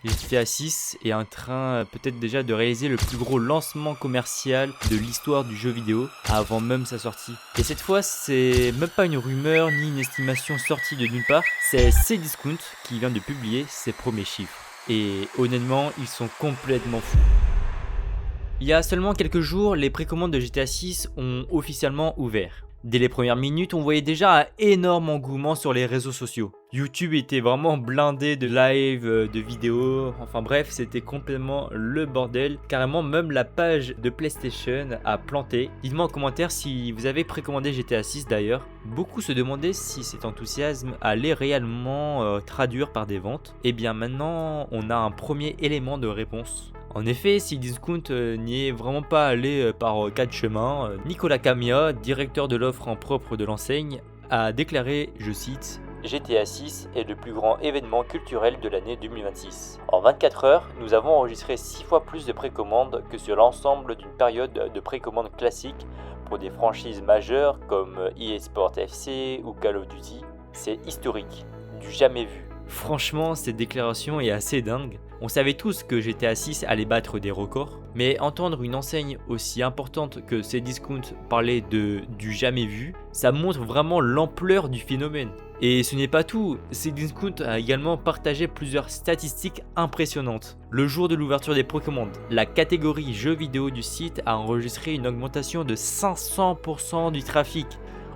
GTA 6 est en train peut-être déjà de réaliser le plus gros lancement commercial de l'histoire du jeu vidéo avant même sa sortie. Et cette fois, c'est même pas une rumeur ni une estimation sortie de nulle part, c'est Cdiscount qui vient de publier ses premiers chiffres. Et honnêtement, ils sont complètement fous. Il y a seulement quelques jours, les précommandes de GTA 6 ont officiellement ouvert. Dès les premières minutes, on voyait déjà un énorme engouement sur les réseaux sociaux. YouTube était vraiment blindé de live, de vidéos, enfin bref, c'était complètement le bordel. Carrément, même la page de PlayStation a planté. Dites-moi en commentaire si vous avez précommandé GTA 6 d'ailleurs. Beaucoup se demandaient si cet enthousiasme allait réellement traduire par des ventes. Et bien maintenant, on a un premier élément de réponse. En effet, Cdiscount n'y est vraiment pas allé par quatre chemins. Nicolas Camia, directeur de l'offre en propre de l'enseigne, a déclaré, je cite, « GTA 6 est le plus grand événement culturel de l'année 2026. En 24 heures, nous avons enregistré 6 fois plus de précommandes que sur l'ensemble d'une période de précommande classique pour des franchises majeures comme EA Sport FC ou Call of Duty. C'est historique, du jamais vu. » Franchement, cette déclaration est assez dingue. On savait tous que GTA 6 allait battre des records, mais entendre une enseigne aussi importante que Cdiscount parler du jamais vu, ça montre vraiment l'ampleur du phénomène. Et ce n'est pas tout, Cdiscount a également partagé plusieurs statistiques impressionnantes. Le jour de l'ouverture des précommandes, la catégorie jeux vidéo du site a enregistré une augmentation de 500% du trafic.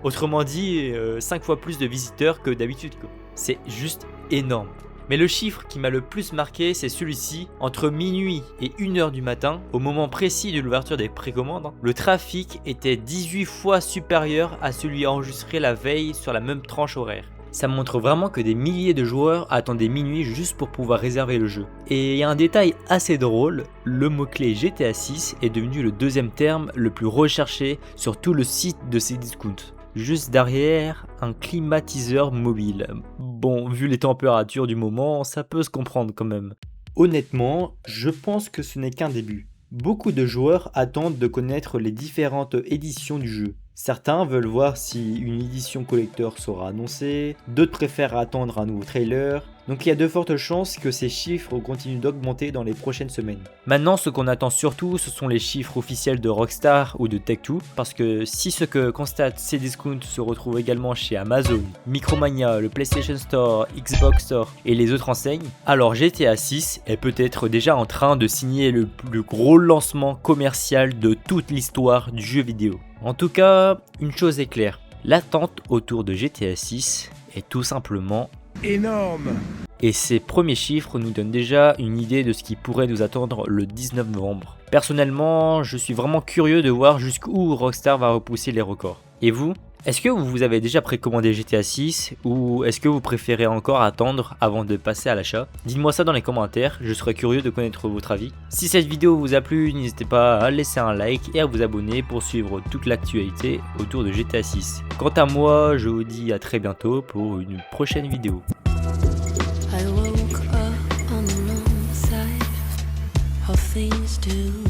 Autrement dit, 5 fois plus de visiteurs que d'habitude. C'est juste énorme. Mais le chiffre qui m'a le plus marqué, c'est celui-ci. Entre minuit et 1h du matin, au moment précis de l'ouverture des précommandes, le trafic était 18 fois supérieur à celui enregistré la veille sur la même tranche horaire. Ça montre vraiment que des milliers de joueurs attendaient minuit juste pour pouvoir réserver le jeu. Et il y a un détail assez drôle, le mot-clé GTA 6 est devenu le deuxième terme le plus recherché sur tout le site de Cdiscount. Juste derrière, un climatiseur mobile. Bon, vu les températures du moment, ça peut se comprendre quand même. Honnêtement, je pense que ce n'est qu'un début. Beaucoup de joueurs attendent de connaître les différentes éditions du jeu. Certains veulent voir si une édition collector sera annoncée, d'autres préfèrent attendre un nouveau trailer, donc il y a de fortes chances que ces chiffres continuent d'augmenter dans les prochaines semaines. Maintenant, ce qu'on attend surtout, ce sont les chiffres officiels de Rockstar ou de Take-Two, parce que si ce que constate Cdiscount se retrouve également chez Amazon, Micromania, le PlayStation Store, Xbox Store et les autres enseignes, alors GTA 6 est peut-être déjà en train de signer le plus gros lancement commercial de toute l'histoire du jeu vidéo. En tout cas, une chose est claire, l'attente autour de GTA 6 est tout simplement énorme. Et ces premiers chiffres nous donnent déjà une idée de ce qui pourrait nous attendre le 19 novembre. Personnellement, je suis vraiment curieux de voir jusqu'où Rockstar va repousser les records. Et vous ? Est-ce que vous avez déjà précommandé GTA 6 ou est-ce que vous préférez encore attendre avant de passer à l'achat? Dites-moi ça dans les commentaires, je serais curieux de connaître votre avis. Si cette vidéo vous a plu, n'hésitez pas à laisser un like et à vous abonner pour suivre toute l'actualité autour de GTA 6. Quant à moi, je vous dis à très bientôt pour une prochaine vidéo. I woke up on the wrong side of things too.